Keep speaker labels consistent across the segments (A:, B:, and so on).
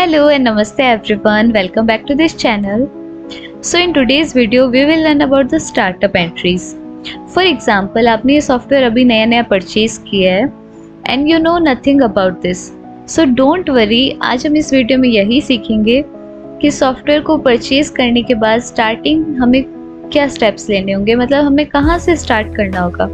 A: Hello and namaste everyone, welcome back to this channel. So in today's video we will learn about the startup entries. For example, आपने ये software अभी नया नया purchase किया है and you know nothing about this. So don't worry, आज हम इस वीडियो में यही सीखेंगे कि सॉफ्टवेयर को परचेज करने के बाद स्टार्टिंग हमें क्या स्टेप्स लेने होंगे, मतलब हमें कहाँ से स्टार्ट करना होगा.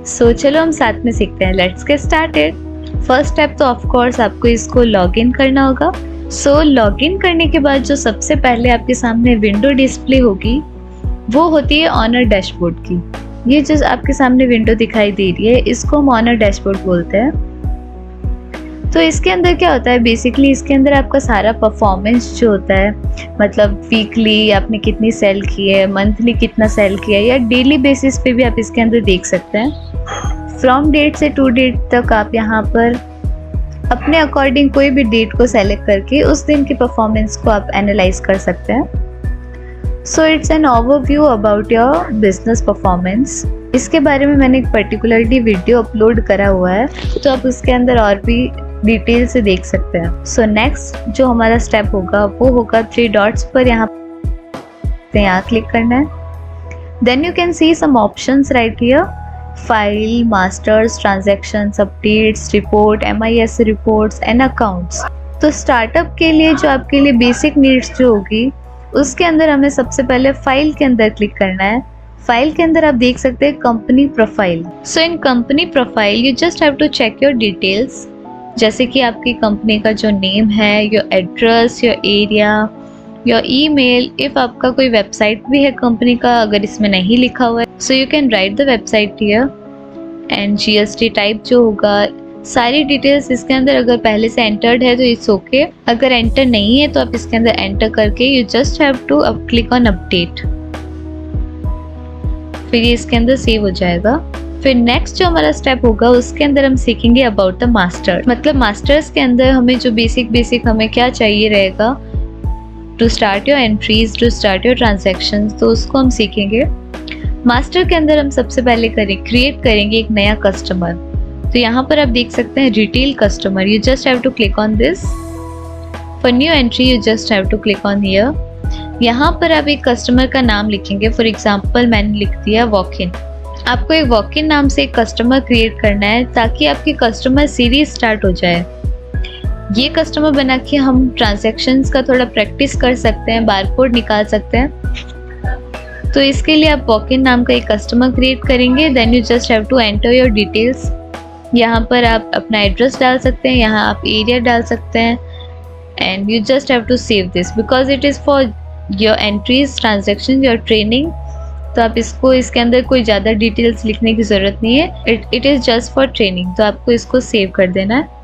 A: So चलो हम साथ में सीखते हैं. Let's get started. First step तो ऑफ कोर्स आपको इसको लॉगिन करना होगा. सो लॉगिन करने के बाद जो सबसे पहले आपके सामने विंडो डिस्प्ले होगी वो होती है ऑनर डैशबोर्ड की. ये जो आपके सामने विंडो दिखाई दे रही है इसको हम ऑनर डैशबोर्ड बोलते हैं. तो इसके अंदर क्या होता है, बेसिकली इसके अंदर आपका सारा परफॉर्मेंस जो होता है, मतलब वीकली आपने कितनी सेल की है, मंथली कितना सेल किया है, या डेली बेसिस पे भी आप इसके अंदर देख सकते हैं. फ्रॉम डेट से टू डेट तक आप यहाँ पर अपने अकॉर्डिंग कोई भी डेट को सेलेक्ट करके उस दिन की परफॉर्मेंस को आप एनालाइज कर सकते हैं. So it's an overview about your business performance. इसके बारे में मैंने एक पर्टिकुलरली वीडियो अपलोड करा हुआ है, तो आप उसके अंदर और भी डिटेल से देख सकते हैं. सो नेक्स्ट जो हमारा स्टेप होगा वो होगा 3 डॉट्स पर यहाँ क्लिक करना है. Then you can see some options right here. File, masters, transactions, updates, report, MIS reports and accounts. तो स्टार्टअप के लिए जो आपके लिए बेसिक नीड्स जो होगी उसके अंदर हमें सबसे पहले फाइल के अंदर क्लिक करना है. फाइल के अंदर आप देख सकते हैं company profile. So in company profile you just have to check your details, जैसे कि आपकी कंपनी का जो नेम है, your address, your area, your email. If आपका कोई वेबसाइट भी है कंपनी का, अगर इसमें नहीं लिखा हुआ है, so you can write the website here. And GST type जो होगा, सारी डिटेल्स इसके अंदर अगर पहले से एंटर्ड है तो इट्स ओके. अगर एंटर नहीं है तो आप इसके अंदर एंटर करके you just have to click on update. फिर ये इसके अंदर सेव हो जाएगा. फिर नेक्स्ट जो हमारा स्टेप होगा उसके अंदर हम सीखेंगे अबाउट द मास्टर. मतलब मास्टर्स के अंदर हमें जो बेसिक हमें क्या चाहिए रहेगा to start your entries, to start your transactions, तो उसको हम सीखेंगे. मास्टर के अंदर हम सबसे पहले क्रिएट करेंगे एक नया कस्टमर. तो यहाँ पर आप देख सकते हैं retail customer. You just have to click on this. For new entry you just have to click on here. यहाँ पर आप एक कस्टमर का नाम लिखेंगे. फॉर एग्जाम्पल मैंने लिख दिया वॉक इन. आपको एक वॉक इन नाम से एक कस्टमर क्रिएट करना है ताकि आपकी कस्टमर सीरीज स्टार्ट हो जाए. ये कस्टमर बना के हम ट्रांजैक्शंस का थोड़ा प्रैक्टिस कर सकते हैं, बारकोड निकाल सकते हैं. तो इसके लिए आप वॉक इन नाम का एक कस्टमर क्रिएट करेंगे. Then you just have to enter your details. यहाँ पर आप अपना एड्रेस डाल सकते हैं, यहाँ आप एरिया डाल सकते हैं. And you just have to save this because it is for your entries, transaction, your training. तो आप इसको, इसके अंदर कोई ज़्यादा डिटेल्स लिखने की ज़रूरत नहीं है. It is just for training. तो आपको इसको सेव कर देना है.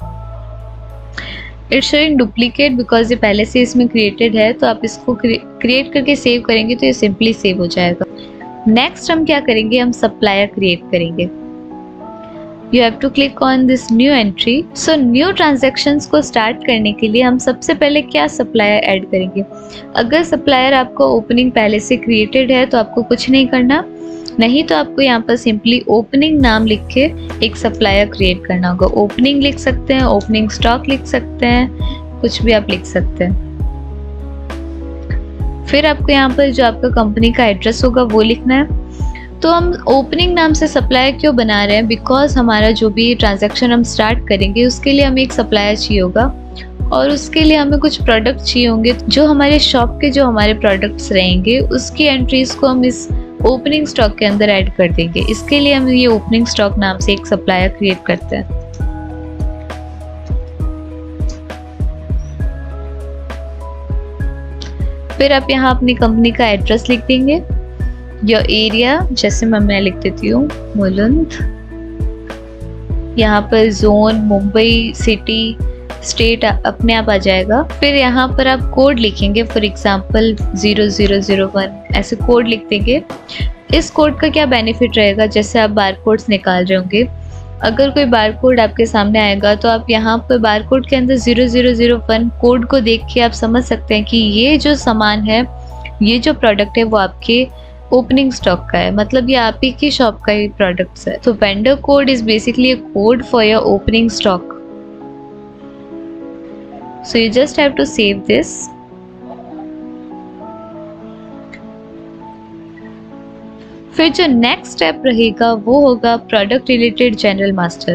A: इट्स शोइंग डुप्लीकेट बिकॉज ये पहले से इसमें क्रिएटेड है, तो आप इसको क्रिएट करके सेव करेंगे तो ये सिंपली सेव हो जाएगा. नेक्स्ट हम क्या करेंगे, हम सप्लायर क्रिएट करेंगे. You have to click on this new entry. So new transactions को स्टार्ट करने के लिए हम सबसे पहले क्या सप्लायर ऐड करेंगे. अगर सप्लायर आपको ओपनिंग पहले से क्रिएटेड है तो आपको कुछ नहीं करना, नहीं तो आपको यहाँ पर सिंपली ओपनिंग नाम लिख के एक सप्लायर क्रिएट करना होगा. ओपनिंग लिख सकते हैं, ओपनिंग स्टॉक लिख सकते हैं, कुछ भी आप लिख सकते हैं. फिर आपको यहाँ पर जो आपका कंपनी का एड्रेस होगा वो लिखना है. तो हम ओपनिंग नाम से सप्लायर क्यों बना रहे हैं, बिकॉज हमारा जो भी ट्रांजैक्शन हम स्टार्ट करेंगे उसके लिए हमें एक सप्लायर चाहिए होगा और उसके लिए हमें कुछ प्रोडक्ट चाहिए होंगे. जो हमारे शॉप के जो हमारे प्रोडक्ट्स रहेंगे उसकी एंट्रीज को हम इस ओपनिंग स्टॉक के अंदर ऐड कर देंगे. इसके लिए हम ये ओपनिंग स्टॉक नाम से एक सप्लायर क्रिएट करते हैं. फिर आप यहाँ अपनी कंपनी का एड्रेस लिख देंगे. योर एरिया, जैसे मैं लिख देती हूँ मुलुंद. यहाँ पर जोन, मुंबई, सिटी, स्टेट अपने आप आ जाएगा. फिर यहाँ पर आप कोड लिखेंगे. फॉर एग्जाम्पल 0001 ऐसे कोड लिख देंगे. इस कोड का क्या बेनिफिट रहेगा, जैसे आप बार कोड्स निकाल रहे होंगे, अगर कोई बार कोड आपके सामने आएगा तो आप यहाँ पर बार कोड के अंदर 0001 कोड को देख के आप समझ सकते हैं कि ये जो सामान है, ये जो प्रोडक्ट है वो आपके ओपनिंग स्टॉक का है, मतलब ये आप ही की शॉप का ही प्रोडक्ट्स है. तो vendor code is basically a code for your opening stock. So you just have to save this. फिर जो नेक्स्ट स्टेप रहेगा वो होगा प्रोडक्ट रिलेटेड जनरल मास्टर।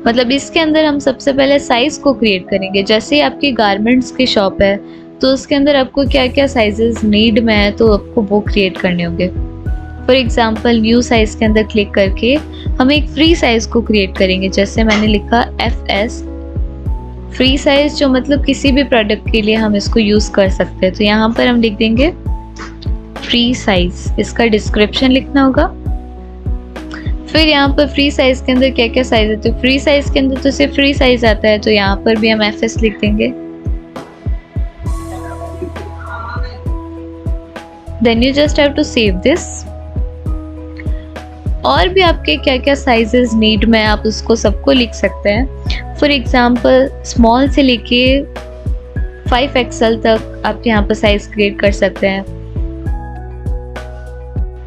A: मतलब इसके अंदर हम सबसे पहले साइज को क्रिएट करेंगे। जैसे आपकी गारमेंट्स की शॉप है तो उसके अंदर आपको क्या क्या साइजेस नीड में है तो आपको वो क्रिएट करने होंगे। फॉर एग्जांपल न्यू साइज के अंदर क्लिक करके हम एक फ्री साइज को क्रिएट करेंगे। जैसे मैंने लिखा FS फ्री साइज, जो मतलब किसी भी प्रोडक्ट के लिए हम इसको यूज कर सकते हैं। तो यहाँ पर हम लिख देंगे फ्री साइज। इसका डिस्क्रिप्शन लिखना होगा। फिर यहाँ पर फ्री साइज के अंदर क्या क्या साइज है, तो फ्री साइज के अंदर तो सिर्फ फ्री साइज आता है, तो यहाँ पर भी हम FS लिख देंगे। Then you just have to save this. और भी आपके क्या क्या साइजेस नीड में आप उसको सबको लिख सकते हैं। फॉर एग्जाम्पल स्मॉल से लेके 5XL तक आप यहाँ पर साइज क्रिएट कर सकते हैं।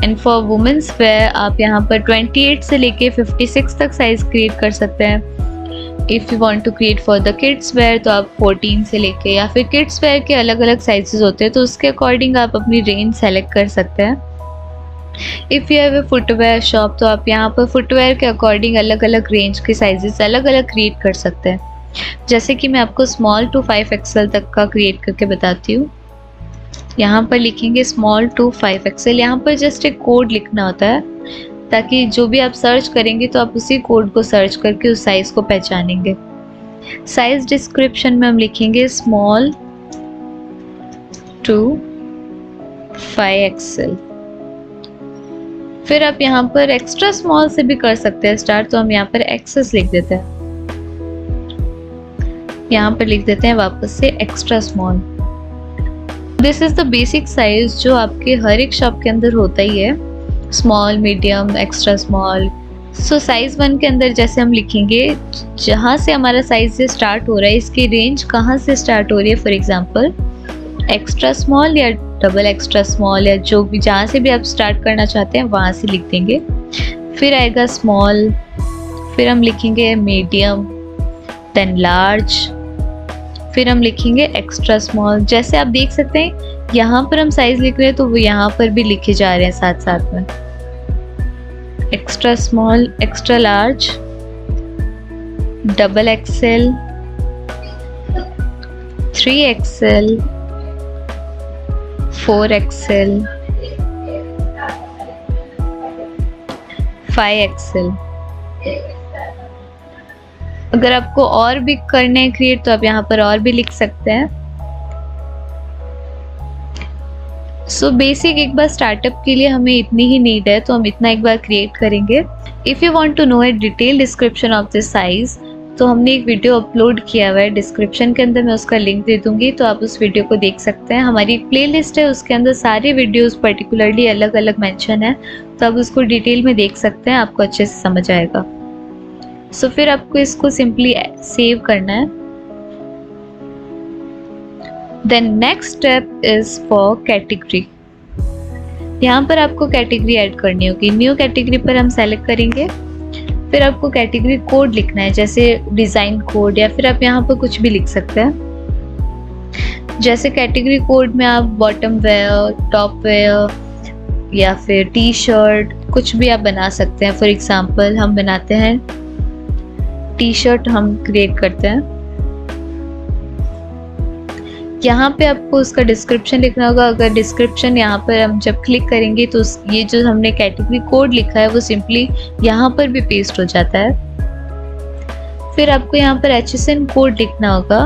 A: एंड फॉर वुमेन्स वेयर आप यहाँ पर 28 से लेके 56 तक साइज क्रिएट कर सकते हैं। If you want to create for the kids wear तो आप 14 से लेके, या फिर किड्स वेयर के अलग अलग साइजेस होते हैं तो उसके अकॉर्डिंग आप अपनी रेंज सेलेक्ट कर सकते हैं। If you have a footwear shop तो आप यहाँ पर फुटवेयर के अकॉर्डिंग अलग अलग रेंज के साइजेस अलग अलग क्रिएट कर सकते हैं। जैसे कि मैं आपको स्मॉल टू 5XL तक का क्रिएट करके बताती हूँ। यहाँ पर लिखेंगे स्मॉल टू 5XL। यहाँ पर जस्ट एक कोड लिखना होता है ताकि जो भी आप सर्च करेंगे तो आप उसी कोड को सर्च करके उस साइज को पहचानेंगे। साइज डिस्क्रिप्शन में हम लिखेंगे स्मॉल टू 5XL। फिर आप यहाँ पर एक्स्ट्रा स्मॉल से भी कर सकते हैं स्टार्ट, तो हम यहाँ पर XS लिख देते हैं। यहाँ पर लिख देते हैं वापस से extra small. This is the basic size जो आपके हर एक शॉप के अंदर होता ही है, स्मॉल, मीडियम, एक्स्ट्रा स्मॉल। सो साइज 1 के अंदर जैसे हम लिखेंगे जहाँ से हमारा साइज से स्टार्ट हो रहा है, इसकी रेंज कहाँ से स्टार्ट हो रही है। फॉर एग्जांपल एक्स्ट्रा स्मॉल या डबल एक्स्ट्रा स्मॉल या जो भी जहाँ से भी आप स्टार्ट करना चाहते हैं वहाँ से लिख देंगे। फिर आएगा स्मॉल, फिर हम लिखेंगे मीडियम, देन लार्ज, फिर हम लिखेंगे एक्स्ट्रा स्मॉल। जैसे आप देख सकते हैं यहाँ पर हम साइज लिख रहे हैं तो वो यहाँ पर भी लिखे जा रहे हैं साथ साथ में। Extra small, extra large, double XL, 3XL, 4XL, 5XL। अगर आपको और भी करने हैं क्रिएट तो आप यहाँ पर और भी लिख सकते हैं। सो बेसिक एक बार स्टार्टअप के लिए हमें इतनी ही नीड है तो हम इतना एक बार क्रिएट करेंगे। If you want to know a detail description of this size तो हमने एक वीडियो अपलोड किया हुआ है, डिस्क्रिप्शन के अंदर मैं उसका लिंक दे दूंगी, तो आप उस वीडियो को देख सकते हैं। हमारी एक प्लेलिस्ट है, उसके अंदर सारे वीडियोस पर्टिकुलरली अलग अलग मेंशन है, तो आप उसको डिटेल में देख सकते हैं, आपको अच्छे से समझ आएगा। सो फिर आपको इसको सिंपली सेव करना है। Then next step is for category. यहाँ पर आपको कैटेगरी ऐड करनी होगी। न्यू कैटेगरी पर हम सेलेक्ट करेंगे, फिर आपको कैटेगरी कोड लिखना है, जैसे डिज़ाइन कोड या फिर आप यहाँ पर कुछ भी लिख सकते हैं। जैसे कैटेगरी कोड में आप बॉटम वेयर, टॉप वेयर या फिर टी शर्ट कुछ भी आप बना सकते हैं। फॉर एग्जांपल हम बनाते हैं टी शर्ट, हम क्रिएट करते हैं। यहाँ पे आपको उसका डिस्क्रिप्शन लिखना होगा। अगर डिस्क्रिप्शन यहाँ पर हम जब क्लिक करेंगे तो ये जो हमने कैटेगरी कोड लिखा है वो सिंपली यहाँ पर भी पेस्ट हो जाता है। फिर आपको यहाँ पर HSN कोड लिखना होगा,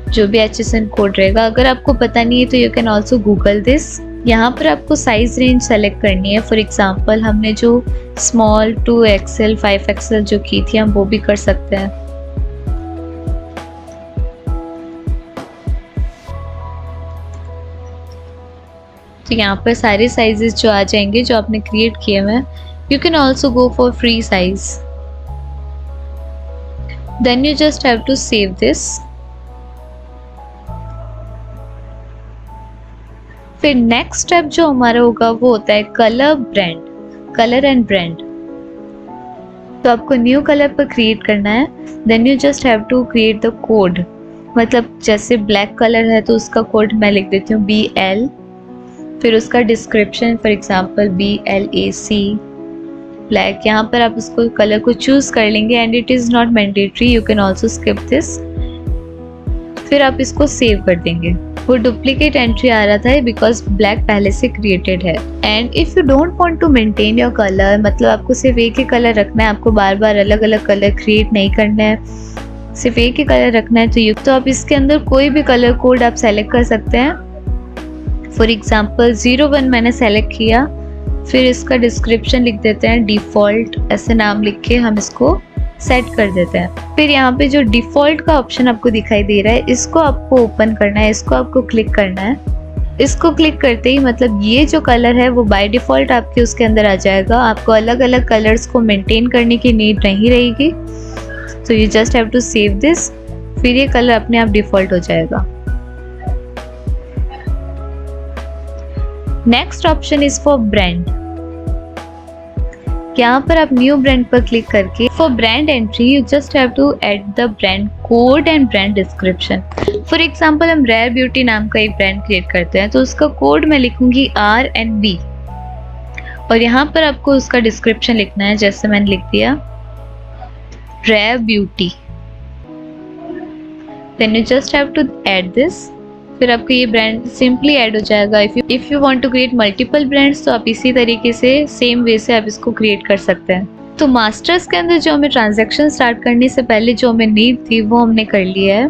A: जो भी HSN कोड रहेगा। अगर आपको पता नहीं है तो you can also Google this. यहाँ पर आपको साइज रेंज सेलेक्ट करनी है। फॉर एग्जाम्पल हमने जो स्मॉल 2XL 5XL जो की थी हम वो भी कर सकते हैं। तो यहाँ पर सारे साइजेस जो आ जाएंगे जो आपने क्रिएट किए हुए हैं। You can also go for free size. Then you just have to save this. फिर नेक्स्ट स्टेप जो हमारा होगा वो होता है कलर एंड ब्रांड। तो आपको न्यू कलर पर क्रिएट करना है, then you just have to create the code. मतलब जैसे ब्लैक कलर है तो उसका कोड मैं लिख देती हूँ BL, फिर उसका description for example BLAC black. यहाँ पर आप उसको कलर को चूज कर लेंगे and it is not mandatory, you can also skip this. फिर आप इसको सेव कर देंगे। वो डुप्लीकेट एंट्री आ रहा था बिकॉज ब्लैक पहले से क्रिएटेड है। And if you don't want to maintain your colour, मतलब आपको सिर्फ एक ही कलर रखना है, आपको बार बार अलग अलग कलर क्रिएट नहीं करना है, सिर्फ एक ही कलर रखना है, तो आप इसके अंदर कोई भी कलर कोड आप सेलेक्ट कर सकते हैं। फॉर एग्जाम्पल 01 मैंने सेलेक्ट किया, फिर इसका डिस्क्रिप्शन लिख देते हैं डिफ़ॉल्ट, ऐसे नाम लिख के हम इसको सेट कर देते हैं। फिर यहाँ पे जो डिफ़ॉल्ट का ऑप्शन आपको दिखाई दे रहा है, इसको आपको ओपन करना है, इसको आपको क्लिक करना है। इसको क्लिक करते ही मतलब ये जो कलर है वो बाय डिफ़ॉल्ट आपके उसके अंदर आ जाएगा। आपको अलग अलग कलर्स को मेंटेन करने की नीड नहीं रहेगी। तो you just have to save this, फिर ये कलर अपने आप डिफ़ॉल्ट हो जाएगा। Next option is for brand. यहाँ पर आप न्यू ब्रांड पर क्लिक करके for brand entry you just have to add the brand code and brand description. For example हम रेयर ब्यूटी नाम का एक ब्रांड क्रिएट करते हैं, तो उसका कोड मैं लिखूंगी RNB और यहाँ पर आपको उसका डिस्क्रिप्शन लिखना है, जैसे मैंने लिख दिया rare beauty, then you just have to add this. फिर आपको ये ब्रांड सिंपली ऐड हो जाएगा। If you want to create multiple brands तो आप इसी तरीके से सेम वे से आप इसको क्रिएट कर सकते हैं। तो मास्टर्स के अंदर जो हमें ट्रांजैक्शन स्टार्ट करने से पहले जो हमें नीड थी वो हमने कर लिया है।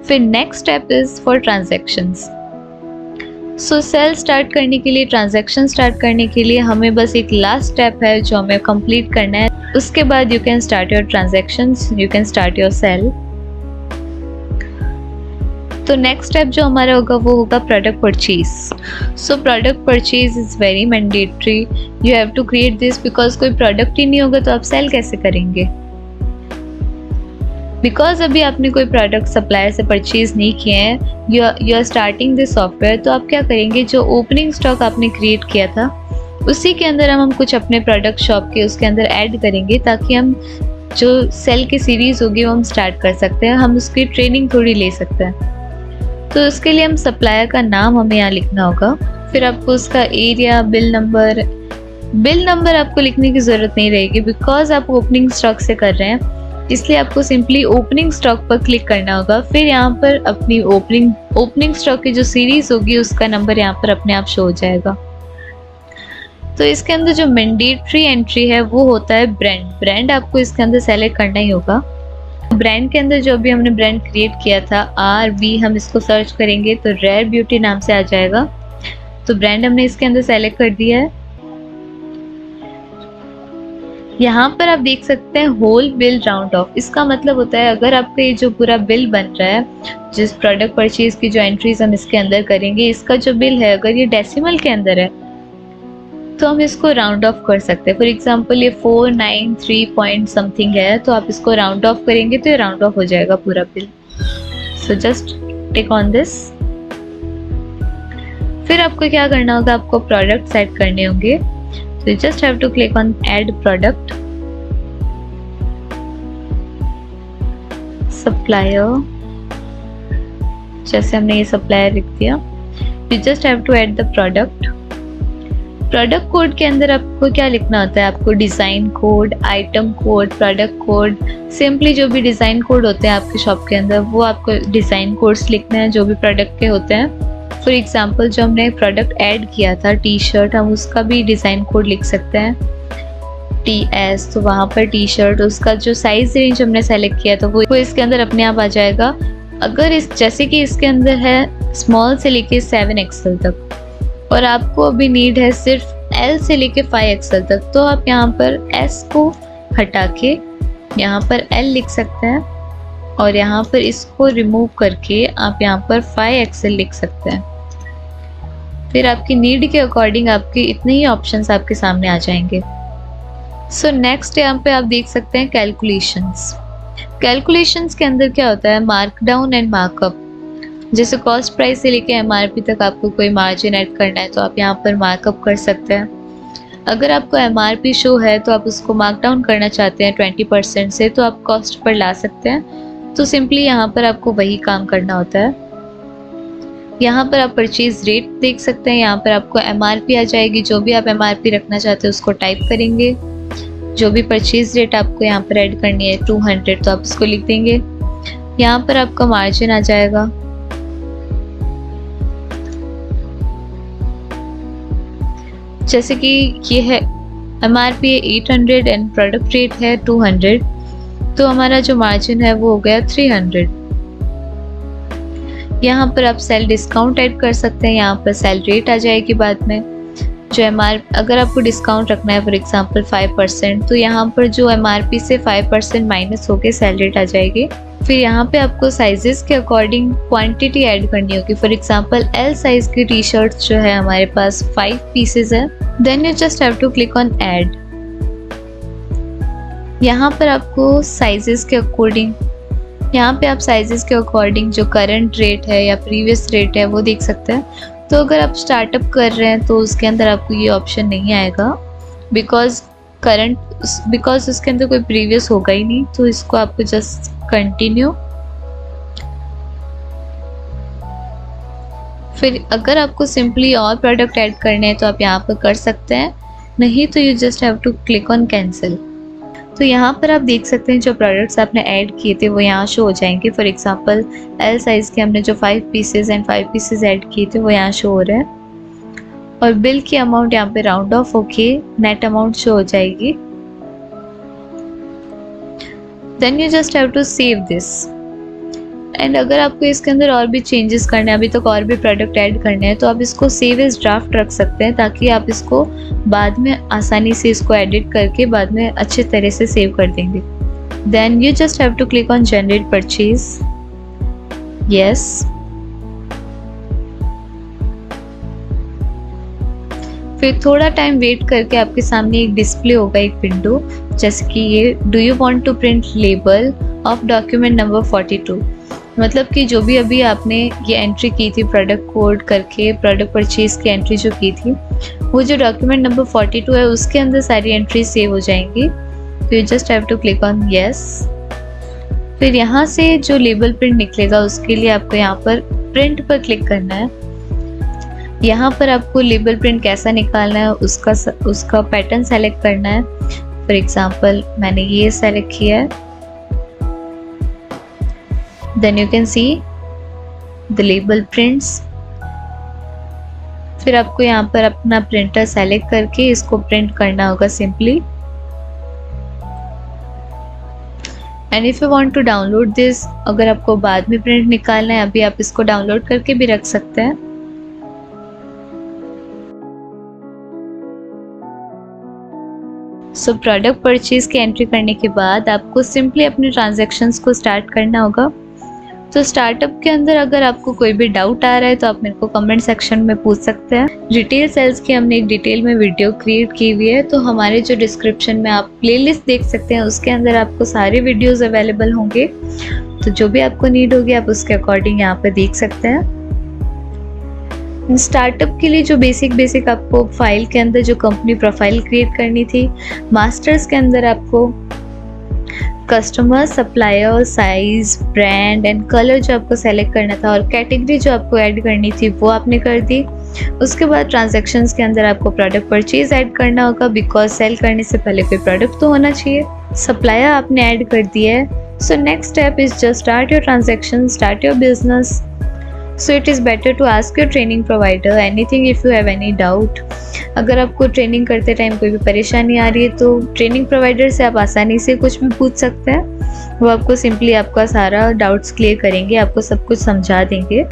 A: फिर next step is for transactions. So cell start करने के लिए, ट्रांजैक्शन स्टार्ट करने के लिए हमें बस एक लास्ट स्टेप है जो हमें कंप्लीट करना है। उसके बाद you can start your transactions, you can start your sale. तो नेक्स्ट स्टेप जो हमारा होगा वो होगा product purchase. So product purchase is very mandatory, you have to create this because कोई प्रोडक्ट ही नहीं होगा तो आप सेल कैसे करेंगे। बिकॉज अभी आपने कोई प्रोडक्ट सप्लायर से परचेज नहीं किए हैं, you are starting this software, तो आप क्या करेंगे, जो ओपनिंग स्टॉक आपने क्रिएट किया था उसी के अंदर हम कुछ अपने प्रोडक्ट शॉप के उसके अंदर ऐड करेंगे, ताकि हम जो सेल की सीरीज़ होगी वो हम स्टार्ट कर सकते हैं, हम उसकी ट्रेनिंग थोड़ी ले सकते हैं। तो उसके लिए हम सप्लायर का नाम हमें यहाँ लिखना होगा। फिर आपको उसका एरिया, बिल नंबर आपको लिखने की ज़रूरत नहीं रहेगी बिकॉज आप ओपनिंग स्टॉक से कर रहे हैं, इसलिए आपको सिंपली ओपनिंग स्टॉक पर क्लिक करना होगा। फिर यहाँ पर अपनी ओपनिंग स्टॉक की जो सीरीज़ होगी उसका नंबर यहाँ पर अपने आप शो हो जाएगा। तो इसके अंदर जो मैंडेटरी एंट्री है वो होता है ब्रांड आपको इसके अंदर सेलेक्ट करना ही होगा। ब्रांड के अंदर जो भी हमने ब्रांड क्रिएट किया था RB, हम इसको सर्च करेंगे तो रेयर ब्यूटी नाम से आ जाएगा। तो ब्रांड हमने इसके अंदर सेलेक्ट कर दिया है। यहाँ पर आप देख सकते हैं होल बिल राउंड ऑफ, इसका मतलब होता है अगर आपका ये जो पूरा बिल बन रहा है, जिस प्रोडक्ट परचेज की जो एंट्रीज हम इसके अंदर करेंगे, इसका जो बिल है अगर ये डेसिमल के अंदर है तो हम इसको राउंड ऑफ कर सकते हैं। फॉर एग्जांपल ये 493 पॉइंट समथिंग है, तो आप इसको राउंड ऑफ करेंगे तो ये राउंड ऑफ हो जाएगा पूरा bill. So just tick on this. फिर आपको क्या करना होगा, आपको प्रोडक्ट सेट करने होंगे, तो just have to click on add product, supplier, जैसे हमने ये सप्लायर लिख दिया। You just have to add the product code के अंदर आपको क्या लिखना होता है, आपको design code, item code, product code, simply जो भी डिज़ाइन कोड होते हैं आपके शॉप के अंदर वो आपको डिज़ाइन कोड्स लिखने हैं जो भी प्रोडक्ट के होते हैं। फॉर एग्जांपल जो हमने प्रोडक्ट ऐड किया था टी-शर्ट, हम उसका भी डिज़ाइन कोड लिख सकते हैं TS, तो वहाँ पर टी-शर्ट उसका जो साइज़ रेंज हमने सेलेक्ट किया था वो इसके अंदर अपने आप आ जाएगा। अगर जैसे कि इसके अंदर है स्मॉल से लेके 7XL तक और आपको अभी नीड है सिर्फ L से लेके 5XL तक, तो आप यहाँ पर S को हटा के यहाँ पर L लिख सकते हैं और यहाँ पर इसको रिमूव करके आप यहाँ पर 5XL लिख सकते हैं। फिर आपकी नीड के अकॉर्डिंग आपके इतने ही ऑप्शंस आपके सामने आ जाएंगे। सो नेक्स्ट यहाँ पे आप देख सकते हैं कैलकुलेशंस के अंदर क्या होता है, मार्क डाउन एंड मार्कअप। जैसे कॉस्ट प्राइस से लेके MRP तक आपको कोई मार्जिन ऐड करना है तो आप यहाँ पर मार्कअप कर सकते हैं। अगर आपको MRP शो है तो आप उसको मार्क डाउन करना चाहते हैं 20% से, तो आप कॉस्ट पर ला सकते हैं। तो सिंपली यहाँ पर आपको वही काम करना होता है। यहाँ पर आप परचेज रेट देख सकते हैं, यहाँ पर आपको MRP आ जाएगी। जो भी आप MRP रखना चाहते हैं उसको टाइप करेंगे। जो भी परचेज रेट आपको यहाँ पर ऐड करनी है 200, तो आप उसको लिख देंगे। यहाँ पर आपका मार्जिन आ जाएगा। जैसे कि ये है MRP है 800 एंड प्रोडक्ट रेट है 200, तो हमारा जो मार्जिन है वो हो गया 300। यहाँ पर आप सेल डिस्काउंट ऐड कर सकते हैं। यहाँ पर सेल रेट आ जाएगी बाद में। जो अगर आपको डिस्काउंट रखना है फॉर एग्जांपल 5%, तो यहाँ पर जो MRP से 5% माइनस होकर सेल रेट आ जाएगी। फिर यहाँ पे आपको साइजेस के अकॉर्डिंग क्वांटिटी ऐड करनी होगी। फॉर एग्जांपल L साइज की टी शर्ट जो है हमारे पास 5 पीसेज है। Then you just have to click on add. यहाँ पर आपको साइजेस के अकॉर्डिंग, यहाँ पे आप साइजेस के अकॉर्डिंग जो करंट रेट है या प्रीवियस रेट है वो देख सकते हैं। तो अगर आप स्टार्टअप कर रहे हैं तो उसके अंदर आपको ये ऑप्शन नहीं आएगा, बिकॉज उसके अंदर कोई प्रीवियस होगा ही नहीं। तो इसको आपको जस्ट कंटिन्यू। फिर अगर आपको सिंपली और प्रोडक्ट ऐड करने हैं तो आप यहाँ पर कर सकते हैं, नहीं तो you just have to click on cancel. तो यहाँ पर आप देख सकते हैं जो प्रोडक्ट्स आपने ऐड किए थे वो यहाँ शो हो जाएंगे। फॉर एग्जांपल L साइज़ के हमने जो 5 पीसेज एंड 5 पीसेज ऐड किए थे वो यहाँ शो हो रहे हैं। और बिल की अमाउंट यहाँ पे राउंड ऑफ होके नेट अमाउंट शो हो जाएगी। Then you just have to save this. And अगर आपको इसके अंदर और भी चेंजेस करने हैं, अभी तक और भी प्रोडक्ट ऐड करने हैं, तो आप इसको सेव एज ड्राफ्ट रख सकते हैं, ताकि आप इसको बाद में आसानी से इसको एडिट करके बाद में अच्छे तरह से सेव कर देंगे। Then you just have to click on generate purchase. Yes. फिर थोड़ा टाइम वेट करके आपके सामने एक डिस्प्ले होगा, एक विंडो, जैसे कि ये do you want to print label of document number 42। मतलब कि जो भी अभी आपने ये एंट्री की थी प्रोडक्ट कोड करके, प्रोडक्ट परचेज की एंट्री जो की थी, वो जो डॉक्यूमेंट नंबर 42 है उसके अंदर सारी एंट्री सेव हो जाएंगी। तो you just have to click on yes. फिर यहाँ से जो लेबल प्रिंट निकलेगा उसके लिए आपको यहाँ पर प्रिंट पर क्लिक करना है। यहाँ पर आपको लेबल प्रिंट कैसा निकालना है उसका पैटर्न सेलेक्ट करना है। फॉर एग्जांपल मैंने ये सेलेक्ट किया है। Then you can see the label prints। फिर आपको यहाँ पर अपना प्रिंटर सेलेक्ट करके इसको प्रिंट करना होगा simply. And if you want to download this, अगर आपको बाद में प्रिंट निकालना है, अभी आप इसको डाउनलोड करके भी रख सकते हैं। सो प्रोडक्ट परचेज की एंट्री करने के बाद आपको सिंपली अपने ट्रांजैक्शंस को स्टार्ट करना होगा। तो स्टार्टअप के अंदर अगर आपको कोई भी डाउट आ रहा है तो आप मेरे को कमेंट सेक्शन में पूछ सकते हैं। रिटेल सेल्स की हमने एक डिटेल में वीडियो क्रिएट की हुई है, तो हमारे जो डिस्क्रिप्शन में आप प्लेलिस्ट देख सकते हैं, उसके अंदर आपको सारे वीडियोस अवेलेबल होंगे। तो जो भी आपको नीड होगी आप उसके अकॉर्डिंग यहाँ पे देख सकते हैं। स्टार्टअप के लिए जो बेसिक आपको फाइल के अंदर जो कंपनी प्रोफाइल क्रिएट करनी थी, मास्टर्स के अंदर आपको customer, supplier, size, brand and colour जो आपको सेलेक्ट करना था, और कैटेगरी जो आपको ऐड करनी थी वो आपने कर दी। उसके बाद ट्रांजैक्शंस के अंदर आपको प्रोडक्ट परचेज ऐड करना होगा, बिकॉज सेल करने से पहले कोई प्रोडक्ट तो होना चाहिए। सप्लायर आपने ऐड कर दिया है। So next step is just start your transaction, start your business. So it is better to ask your training provider anything if you have any doubt। अगर आपको ट्रेनिंग करते टाइम कोई भी परेशानी आ रही है तो ट्रेनिंग प्रोवाइडर से आप आसानी से कुछ भी पूछ सकते हैं। वो आपको सिंपली आपका सारा डाउट्स क्लियर करेंगे, आपको सब कुछ समझा देंगे।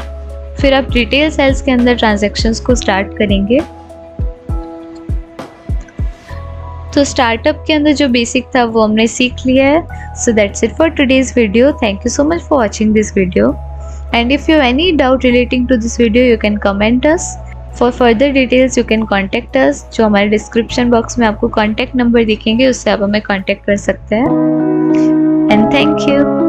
A: फिर आप रिटेल सेल्स के अंदर ट्रांजैक्शंस को स्टार्ट करेंगे। तो स्टार्टअप के अंदर जो बेसिक था वो हमने सीख लिया है। So that's it for today's video. Thank you so much for watching this video. And if you have any doubt relating to this video, you can comment us. For further details, you can contact us. जो हमारे description box में आपको contact number दिखेंगे, उससे आप हमें contact कर सकते हैं. And thank you.